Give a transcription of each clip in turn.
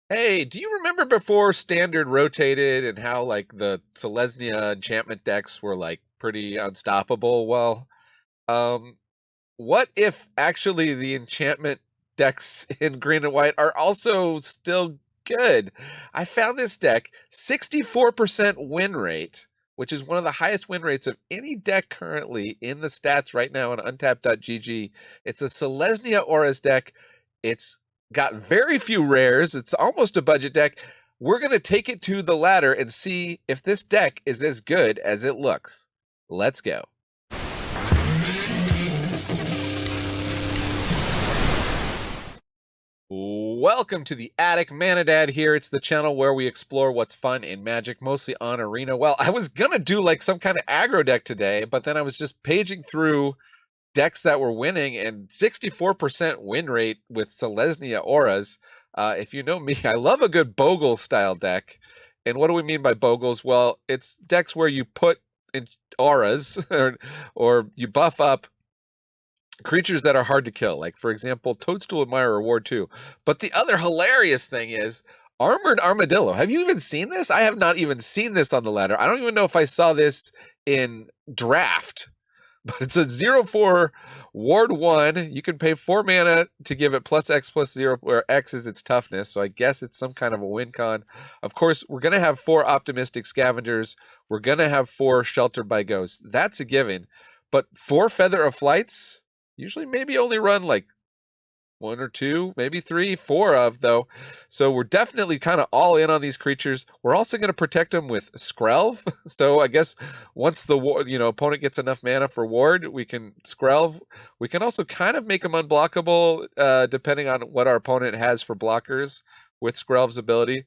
Hey, do you remember before Standard rotated and how like the Selesnya enchantment decks were like pretty unstoppable? Well, um, what if actually the enchantment decks in green and white are also still good? I found this deck 64% win rate, which is one of the highest win rates of any deck currently in the stats right now on untapped.gg. It's a Selesnya Auras deck. It's got very few rares. It's almost a budget deck. We're going to take it to the ladder and see if this deck is as good as it looks. Let's go. Welcome to the Attic. ManaDad here. It's the channel where we explore what's fun in Magic, mostly on Arena. Well, I was gonna do like some kind of aggro deck today, but then I was just paging through decks that were winning, and 64% win rate with Selesnya Auras. If you know me, I love a good Bogle style deck. And what do we mean by Bogles? Well, it's decks where you put in auras or you buff up creatures that are hard to kill, like for example Toadstool Admirer Ward 2. But the other hilarious thing is Armored Armadillo. Have you even seen this? I have not even seen this on the ladder. I don't even know if I saw this in draft, but it's a 0/4 Ward 1. You can pay 4 mana to give it +X+0, where X is its toughness, so I guess it's some kind of a win con. Of course, we're going to have 4 Optimistic Scavengers. We're going to have 4 Sheltered by Ghosts. That's a given. But 4 Feather of Flights, usually maybe only run like 1 or 2, maybe 3, 4 of, though. So we're definitely kind of all in on these creatures. We're also going to protect them with Skrelv. So I guess once the opponent gets enough mana for Ward, we can Skrelv. We can also kind of make them unblockable, depending on what our opponent has for blockers with Skrelv's ability.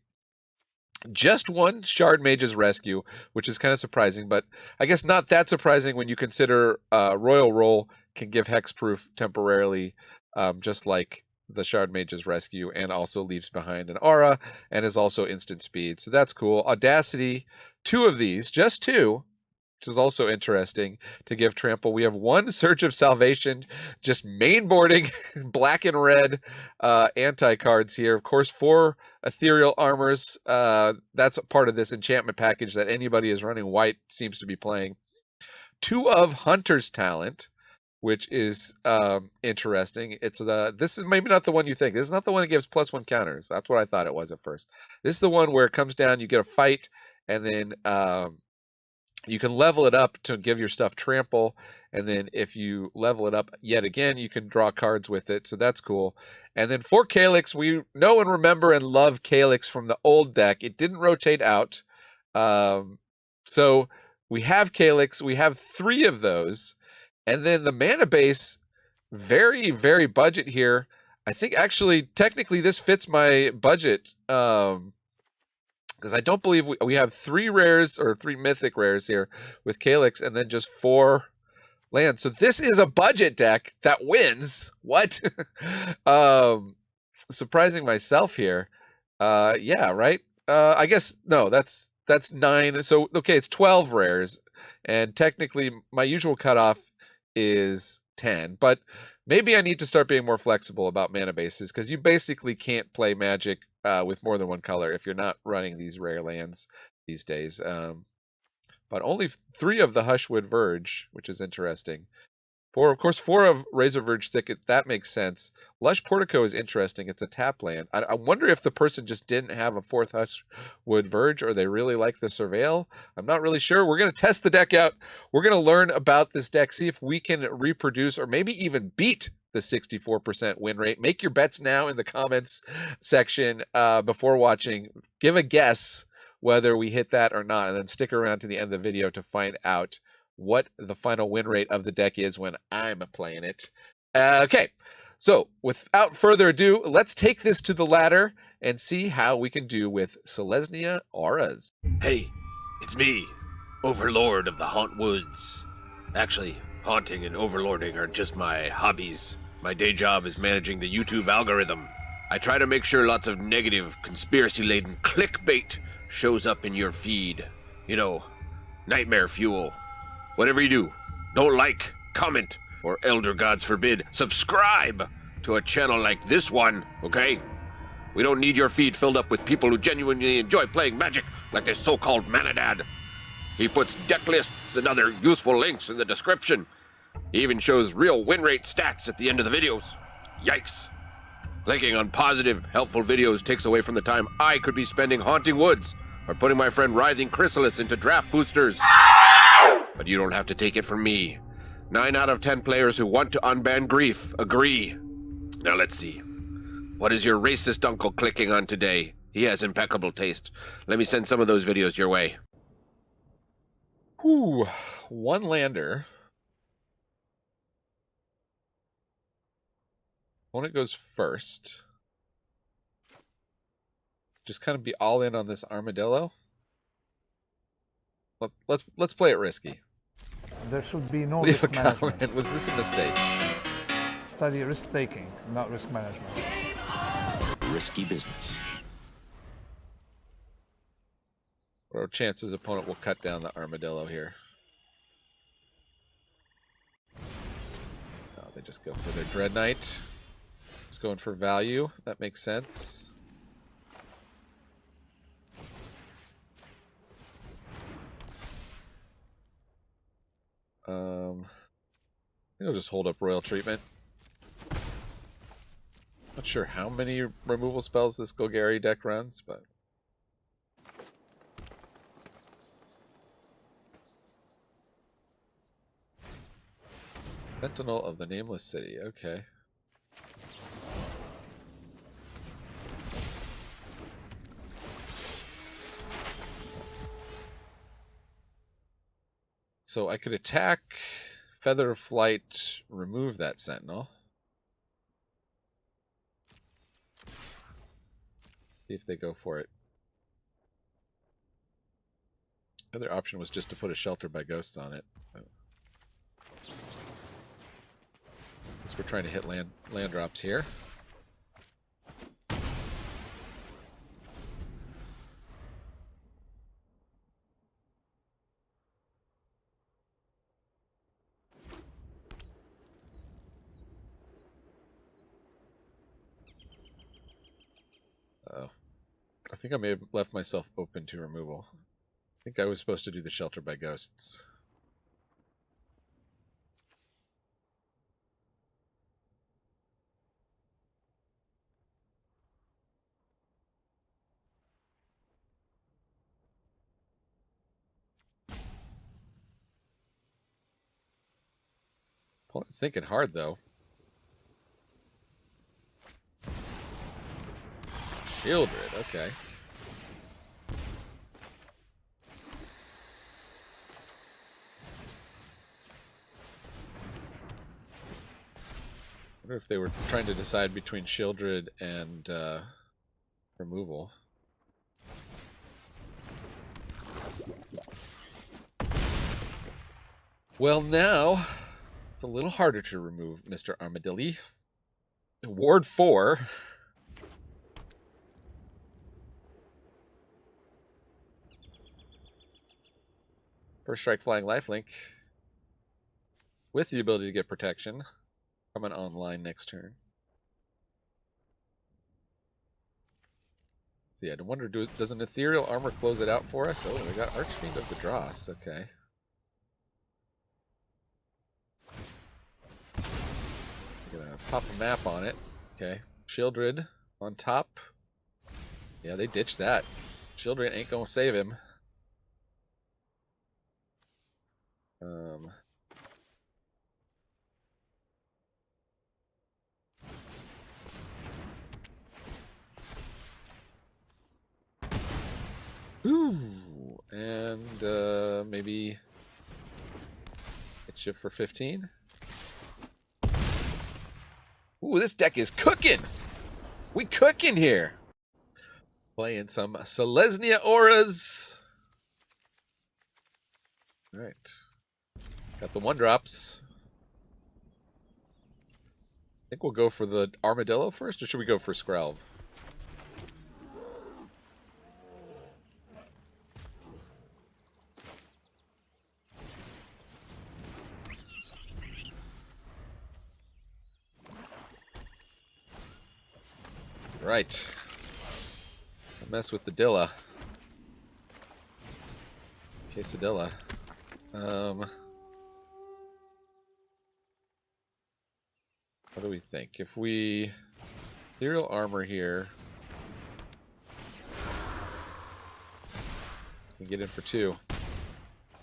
Just 1 Shard Mage's Rescue, which is kind of surprising, but I guess not that surprising when you consider Royal Roll can give hexproof temporarily, just like the Shard Mage's Rescue, and also leaves behind an aura and is also instant speed. So that's cool. Audacity, 2 of these, just 2, which is also interesting to give trample. We have 1 Search of Salvation, just mainboarding black and red anti-cards here. Of course, 4 Ethereal Armors. That's a part of this enchantment package that anybody is running white seems to be playing. 2 of Hunter's Talent, which is interesting. This is maybe not the one you think. This is not the one that gives +1 counters. That's what I thought it was at first. This is the one where it comes down, you get a fight, and then you can level it up to give your stuff trample, and then if you level it up yet again, you can draw cards with it, so that's cool. And then 4 Calyx. We know and remember and love Calyx from the old deck. It didn't rotate out, so we have Calyx. We have 3 of those. And then the mana base, very, very budget here. I think actually, technically, this fits my budget, because I don't believe we have 3 rares or 3 mythic rares here with Calyx, and then just 4 lands. So this is a budget deck that wins. What? Surprising myself here. Yeah, right. I guess no. That's 9. So okay, it's 12 rares, and technically my usual cutoff is 10, but maybe I need to start being more flexible about mana bases, because you basically can't play Magic with more than 1 color if you're not running these rare lands these days. But only 3 of the Hushwood Verge, which is interesting. 4, of course, 4 of Razorverge Thicket. That makes sense. Lush Portico is interesting. It's a tap land. I wonder if the person just didn't have a 4th Hushwood Verge, or they really like the Surveil. I'm not really sure. We're going to test the deck out. We're going to learn about this deck, see if we can reproduce or maybe even beat the 64% win rate. Make your bets now in the comments section before watching. Give a guess whether we hit that or not, and then stick around to the end of the video to find out what the final win rate of the deck is when I'm playing it. Okay, so without further ado, let's take this to the ladder and see how we can do with Selesnya Auras. Hey, it's me, Overlord of the Hauntwoods. Actually, haunting and overlording are just my hobbies. My day job is managing the YouTube algorithm. I try to make sure lots of negative, conspiracy-laden clickbait shows up in your feed. You know, nightmare fuel. Whatever you do, don't like, comment, or elder gods forbid, subscribe to a channel like this one, okay? We don't need your feed filled up with people who genuinely enjoy playing Magic like this so-called ManaDad. He puts deck lists and other useful links in the description. He even shows real win rate stats at the end of the videos. Yikes. Clicking on positive, helpful videos takes away from the time I could be spending haunting woods or putting my friend Writhing Chrysalis into draft boosters. But you don't have to take it from me. 9 out of 10 players who want to unban grief agree. Now let's see. What is your racist uncle clicking on today? He has impeccable taste. Let me send some of those videos your way. Whew. One lander. Opponent goes first. Just kind of be all in on this armadillo. Let's play it risky. There should be no Leave a risk management. comment. Was this a mistake? Study risk taking, not risk management. Risky business. What are chances opponent will cut down the armadillo here? Oh, they just go for their Dread Knight. Just going for value. That makes sense. I think I'll just hold up Royal Treatment. Not sure how many removal spells this Golgari deck runs, but Sentinel of the Nameless City, okay. So I could attack, Feather of Flight, remove that Sentinel. See if they go for it. The other option was just to put a Shelter by Ghosts on it. Guess we're trying to hit land drops here. Oh, I think I may have left myself open to removal. I think I was supposed to do the Shelter by Ghosts. Opponent's thinking hard, though. Shieldred, okay. I wonder if they were trying to decide between Shieldred and removal. Well, now it's a little harder to remove Mr. Armadilli. Ward 4. First Strike Flying Lifelink. With the ability to get protection. Coming online next turn. So yeah, I wonder, does an Ethereal Armor close it out for us? Oh, we got Archfiend of the Dross. Okay. We're gonna pop a map on it. Okay. Shieldred on top. Yeah, they ditched that. Shieldred ain't gonna save him. Ooh, and maybe hit you for 15. Ooh, this deck is cooking. We cooking here. Playing some Selesnya Auras. All right. Got the 1-drops. I think we'll go for the Armadillo first, or should we go for Skrelv? Right. Don't mess with the Dilla. Quesadilla. What do we think? If we Ethereal Armor here, we can get in for 2.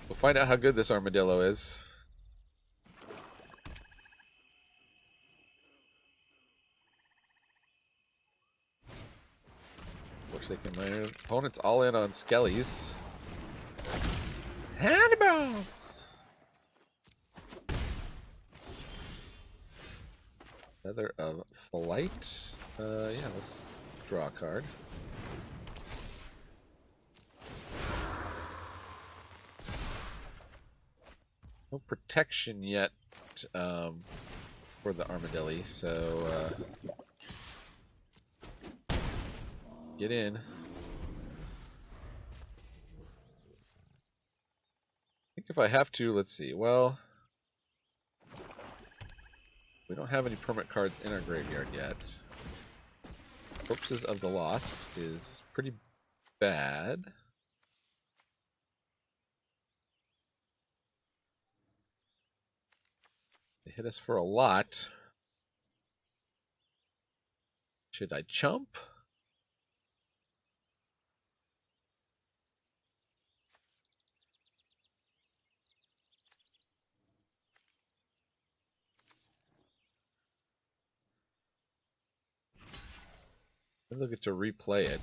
We'll find out how good this armadillo is. Forsaken Miner. Opponent's all in on Skellies. Handbounce! Feather of Flight. Yeah, let's draw a card. No protection yet for the Armadillo, so get in. I think if I have to, let's see. Well, we don't have any permanent cards in our graveyard yet. Corpses of the Lost is pretty bad. They hit us for a lot. Should I chump? Then they'll get to replay it.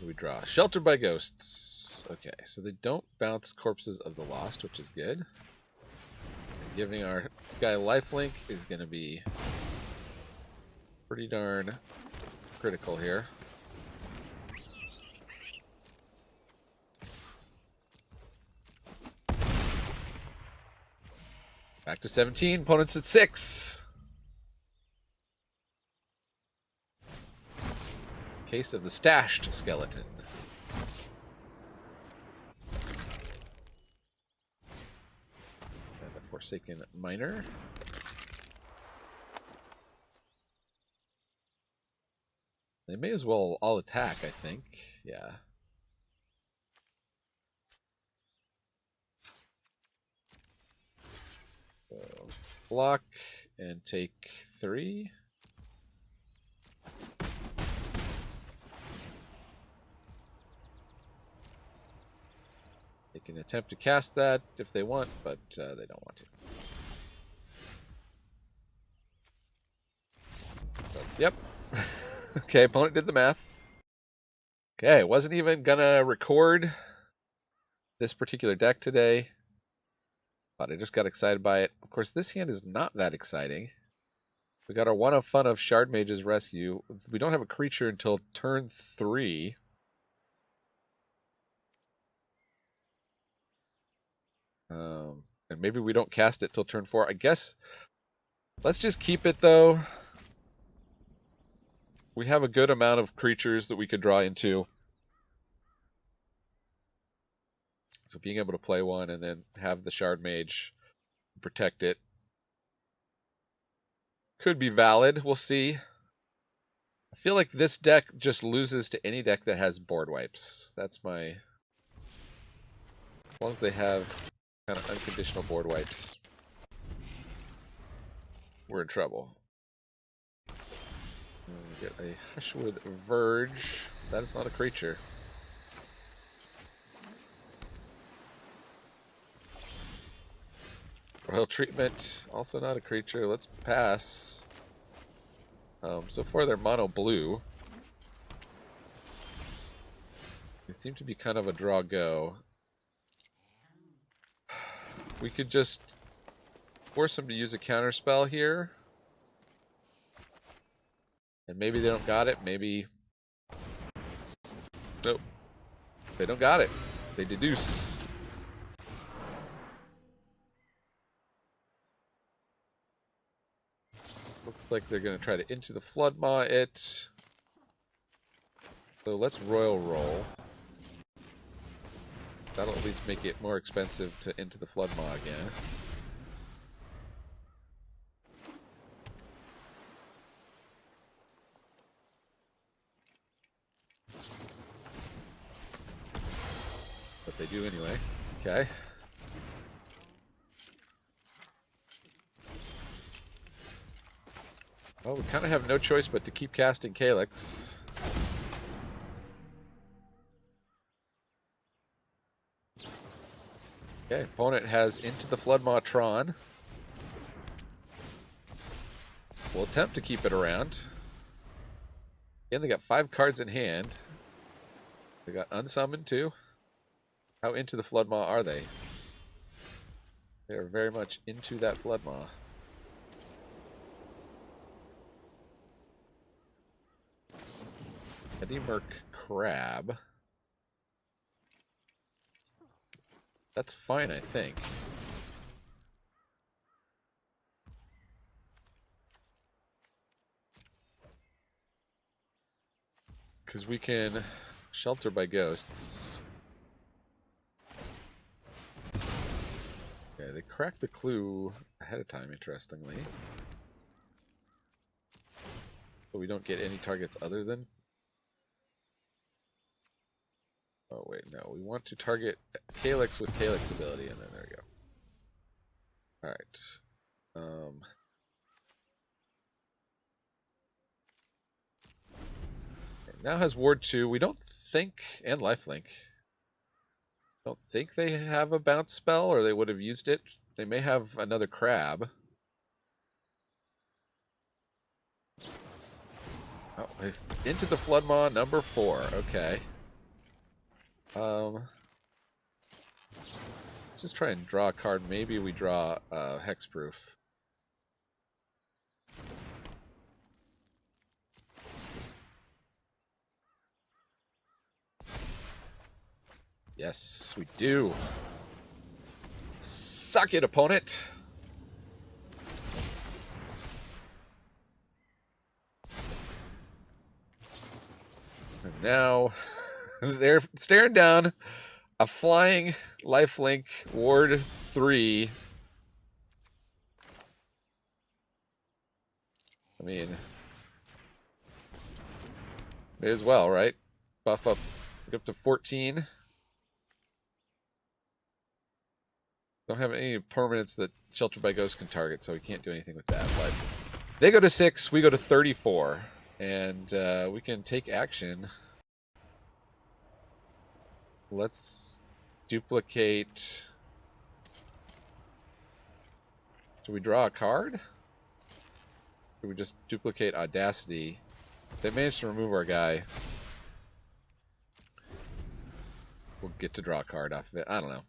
We draw Sheltered by Ghosts. Okay, so they don't bounce Corpses of the Lost, which is good. And giving our guy lifelink is going to be pretty darn critical here. Back to 17, opponents at 6. Case of the Stashed Skeleton. And a Forsaken Miner. They may as well all attack, I think. Yeah. So, block and take 3. They can attempt to cast that if they want, but they don't want to. So, yep. Okay, opponent did the math. Okay, wasn't even gonna record this particular deck today, but I just got excited by it. Of course, this hand is not that exciting. We got our One of Fun of Shard Mage's Rescue. We don't have a creature until turn 3. And maybe we don't cast it till turn 4. I guess let's just keep it, though. We have a good amount of creatures that we could draw into. So being able to play one and then have the Shard Mage protect it could be valid. We'll see. I feel like this deck just loses to any deck that has board wipes. That's my... As long as they have kind of unconditional board wipes, we're in trouble. We get a Hushwood Verge. That is not a creature. Royal Treatment, also not a creature. Let's pass. So far they're mono blue. They seem to be kind of a draw go. We could just force him to use a counter spell here. And maybe they don't got it. Maybe... Nope. They don't got it. They deduce. Looks like they're going to try to Into the Floodmaw it. So let's Royal Roll. That'll at least make it more expensive to Into the Floodmaw again. But they do anyway. Okay. Well, we kind of have no choice but to keep casting Calyx. Okay, opponent has Into the Floodmaw Tron. We'll attempt to keep it around. Again, they got 5 cards in hand. They got Unsummoned too. How into the Floodmaw are they? They are very much into that Floodmaw. Eddymerc Crab. That's fine, I think. Because we can Shelter by Ghosts. Okay, they cracked the clue ahead of time, interestingly. But we don't get any targets other than... Oh, wait, no. We want to target Calyx with Calyx ability, and then there we go. Alright. It now has Ward 2. We don't think... And Lifelink. Don't think they have a bounce spell, or they would have used it. They may have another crab. Oh, Into the Floodmaw, number 4. Okay. Let's just try and draw a card. Maybe we draw Hexproof. Yes, we do. Suck it, opponent. And now they're staring down a flying lifelink Ward 3. I mean, may as well, right? Buff up to 14. Don't have any permanents that Shelter by Ghost can target, so we can't do anything with that. But they go to 6, we go to 34. And we can take action. Let's duplicate. Do we draw a card? Do we just duplicate Audacity? They managed to remove our guy. We'll get to draw a card off of it. I don't know.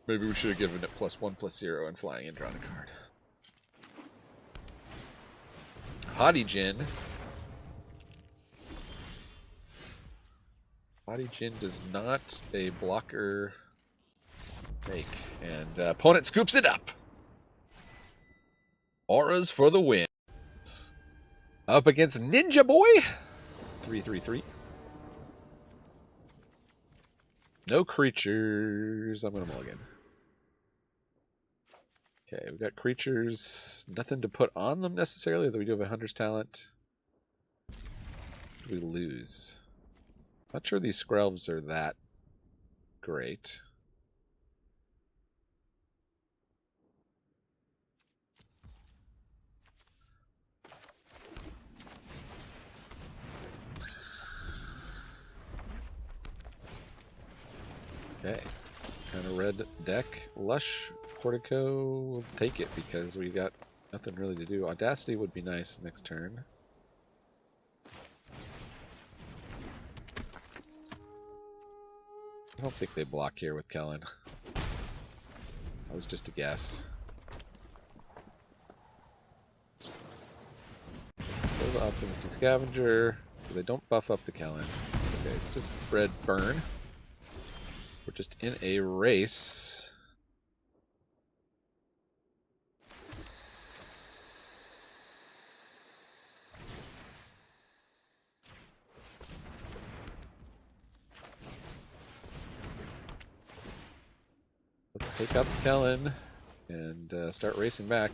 Maybe we should have given it +1/+0 and flying and drawing a card. Haughty Djinn. Haughty Djinn does not a blocker make. And opponent scoops it up. Auras for the win. Up against Ninja Boy. 3/3/3. No creatures. I'm going to mulligan. Okay, we've got creatures. Nothing to put on them necessarily, though we do have a Hunter's Talent. We lose. Not sure these Skrelvs are that great. Okay. Kind of red deck. Lush Portico will take it because we got nothing really to do. Audacity would be nice next turn. I don't think they block here with Kellen. That was just a guess. Optimistic Scavenger, so they don't buff up the Kellen. Okay, it's just red burn. We're just in a race. Let's take out the Kellen and start racing back.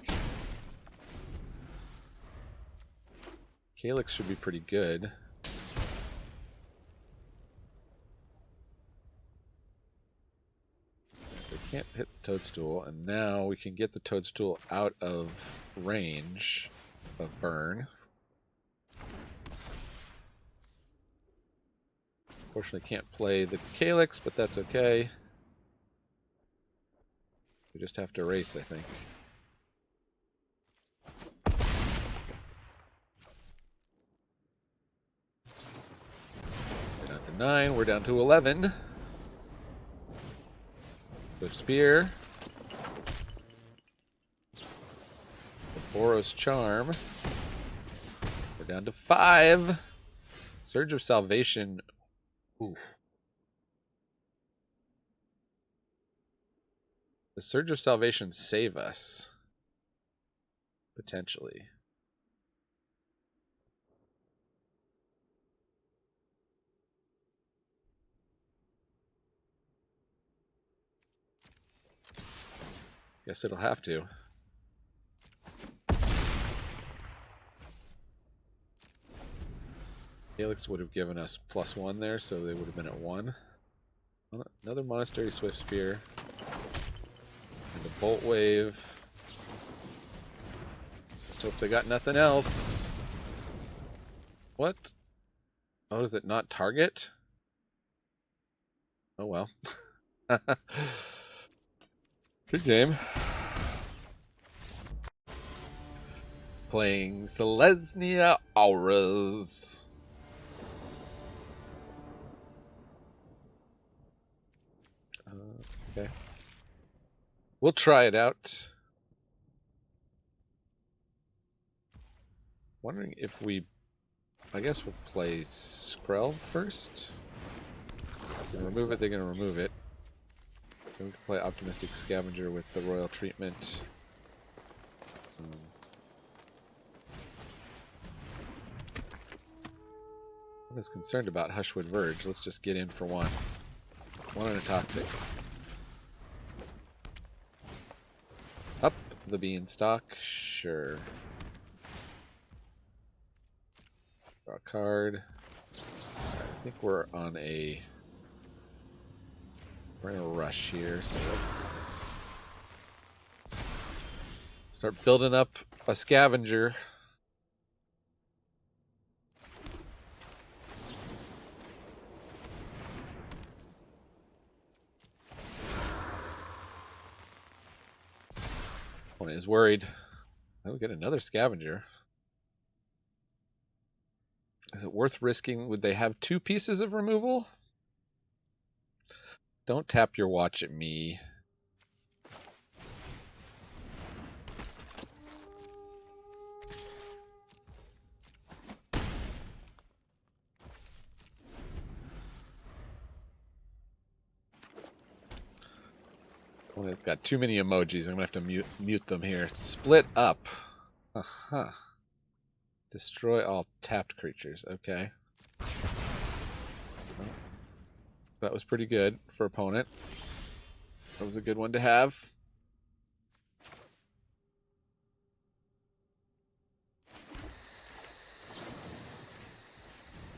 Calyx should be pretty good. They can't hit the Toadstool, and now we can get the Toadstool out of range of burn. Unfortunately, can't play the Calyx, but that's okay. We just have to race, I think. We're down to 9, we're down to 11. The Spear. The Boros Charm. We're down to 5. Surge of Salvation. Oof. The Surge of Salvation save us. Potentially. Guess it'll have to. Calyx would have given us +1 there, so they would have been at 1. Another Monastery Swift Spear. And a Bolt Wave. Just hope they got nothing else. What? Oh, does it not target? Oh well. Good game. Playing Selesnya Auras. Okay. We'll try it out. Wondering if we... I guess we'll play Skrell first. They're gonna remove it, they're gonna remove it. Then we can play Optimistic Scavenger with the Royal Treatment. I'm just concerned about Hushwood Verge. Let's just get in for one. One on a Toxic. Up the Beanstalk, sure. Draw a card. I think we're on a... We're in a rush here, so let's start building up a Scavenger. Opponent is worried. I will get another Scavenger. Is it worth risking? Would they have 2 pieces of removal? Don't tap your watch at me. Oh, it's got too many emojis. I'm gonna have to mute them here. Split up. Uh-huh. Destroy all tapped creatures. Okay. That was pretty good for opponent. That was a good one to have.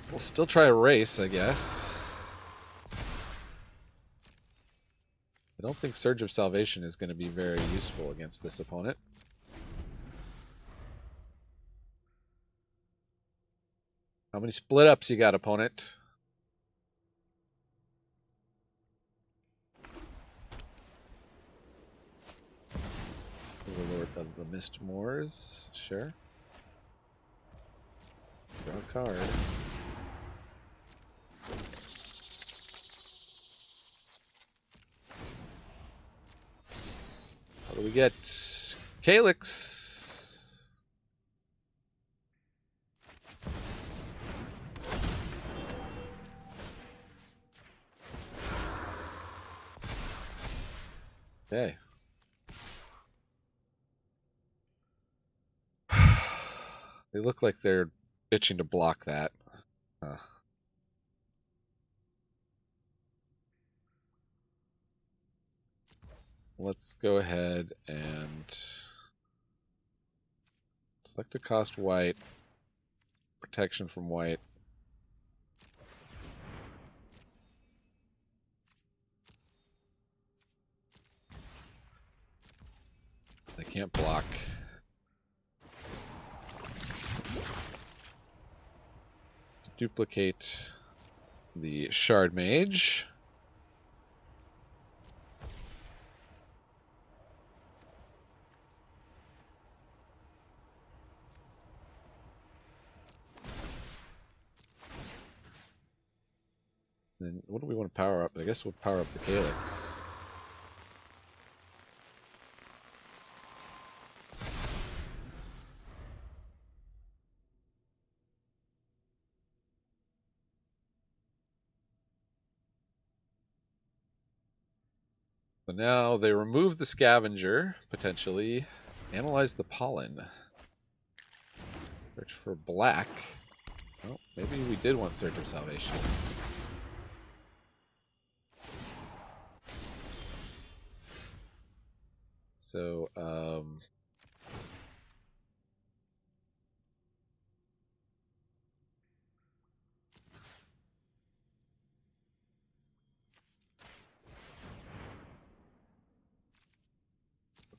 We'll still try a race, I guess. I don't think Surge of Salvation is going to be very useful against this opponent. How many split ups you got, opponent? Overlord of the Mist Moors, sure. Draw a card. What do we get? Calyx. Okay. They look like they're itching to block that. Let's go ahead and select a cost white, protection from white. They can't block. Duplicate the Shard Mage. Then what do we want to power up? I guess we'll power up the Calyx. So now they remove the Scavenger, potentially. Analyze the pollen. Search for black. Oh, maybe we did want Surge of Salvation. So,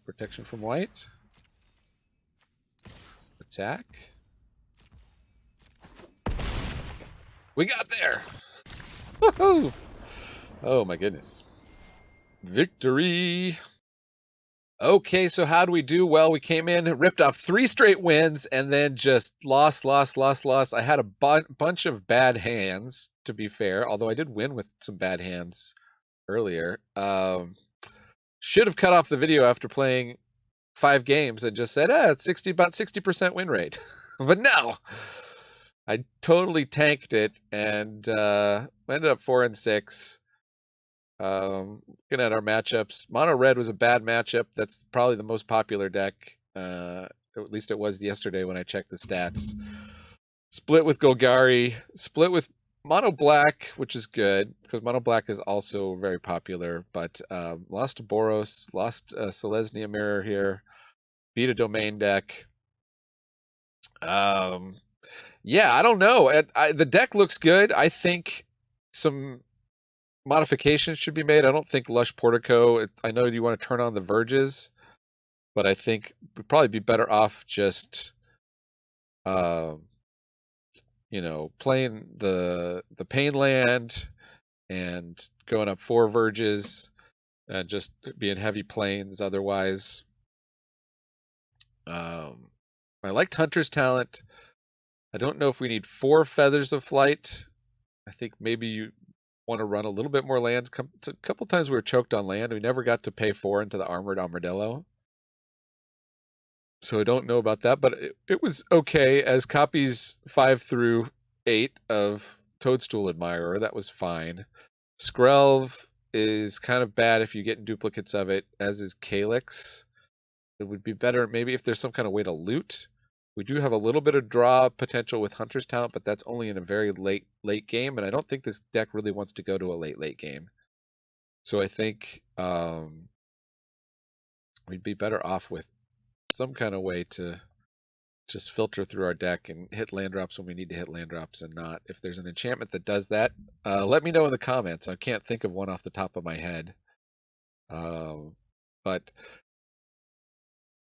protection from white. Attack. We got there! Woohoo! Oh my goodness. Victory! Okay, so how do we do? Well, we came in, ripped off 3 straight wins, and then just lost. I had a bunch of bad hands, to be fair, although I did win with some bad hands earlier. Should have cut off the video after playing 5 games and just said, it's about 60% win rate. But no! I totally tanked it and ended up 4-6. Looking at our matchups, Mono Red was a bad matchup. That's probably the most popular deck. At least it was yesterday when I checked the stats. Split with Golgari, split with Mono Black, which is good because Mono Black is also very popular. But lost to Boros, lost Selesnya Mirror here, beat a domain deck. Yeah, I don't know. The deck looks good. I think some modifications should be made. I don't think Lush Portico. I know you want to turn on the Verges, but I think we'd probably be better off just, playing the Pain Land and going up 4 Verges and just being heavy planes. Otherwise, I liked Hunter's Talent. I don't know if we need 4 Feathers of Flight. I think maybe you want to run a little bit more land. A couple times we were choked on land. We never got to pay 4 into the Armored Armadillo. So I don't know about that, but it was okay as copies 5 through 8 of Toadstool Admirer. That was fine. Skrelv is kind of bad if you get duplicates of it, as is Calyx. It would be better maybe if there's some kind of way to loot. We do have a little bit of draw potential with Hunter's Talent, but that's only in a very late game, and I don't think this deck really wants to go to a late game. So I think we'd be better off with some kind of way to just filter through our deck and hit land drops when we need to hit land drops and not. If there's an enchantment that does that, let me know in the comments. I can't think of one off the top of my head. But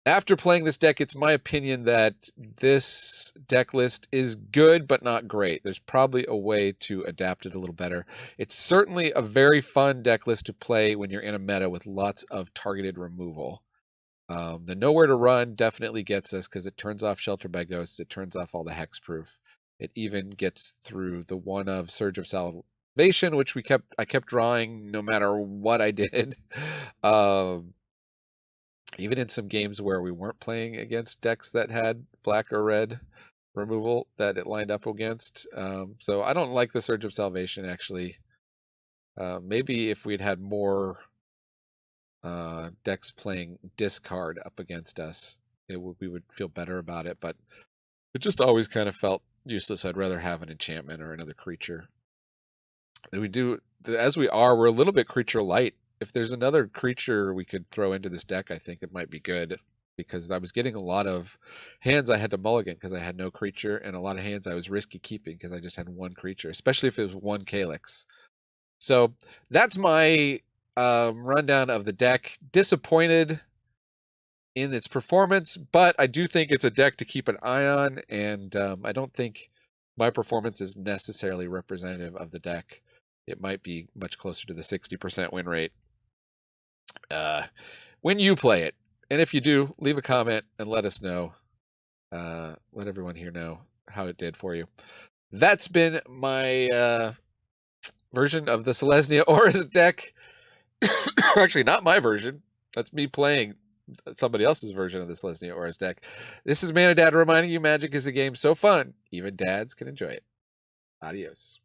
after playing this deck, it's my opinion that this deck list is good, but not great. There's probably a way to adapt it a little better. It's certainly a very fun deck list to play when you're in a meta with lots of targeted removal. The Nowhere to Run definitely gets us because it turns off Shelter by Ghosts. It turns off all the Hexproof. It even gets through the one of Surge of Salvation, which I kept drawing no matter what I did. Even in some games where we weren't playing against decks that had black or red removal that it lined up against. So I don't like the Surge of Salvation, actually. Maybe if we'd had more decks playing discard up against us, we would feel better about it, but it just always kind of felt useless. I'd rather have an enchantment or another creature. And we do, as we are, we're a little bit creature light. If there's another creature we could throw into this deck, I think it might be good, because I was getting a lot of hands I had to mulligan because I had no creature, and a lot of hands I was risky keeping because I just had one creature, especially if it was one Calyx. So that's my rundown of the deck. Disappointed in its performance, but I do think it's a deck to keep an eye on, and I don't think my performance is necessarily representative of the deck. It might be much closer to the 60% win rate when you play it. And if you do, leave a comment and let us know. Let everyone here know how it did for you. That's been my version of the Selesnya Aura deck. Actually, not my version. That's me playing somebody else's version of the Selesnya Aura deck. This is ManaDad reminding you Magic is a game so fun, even dads can enjoy it. Adios.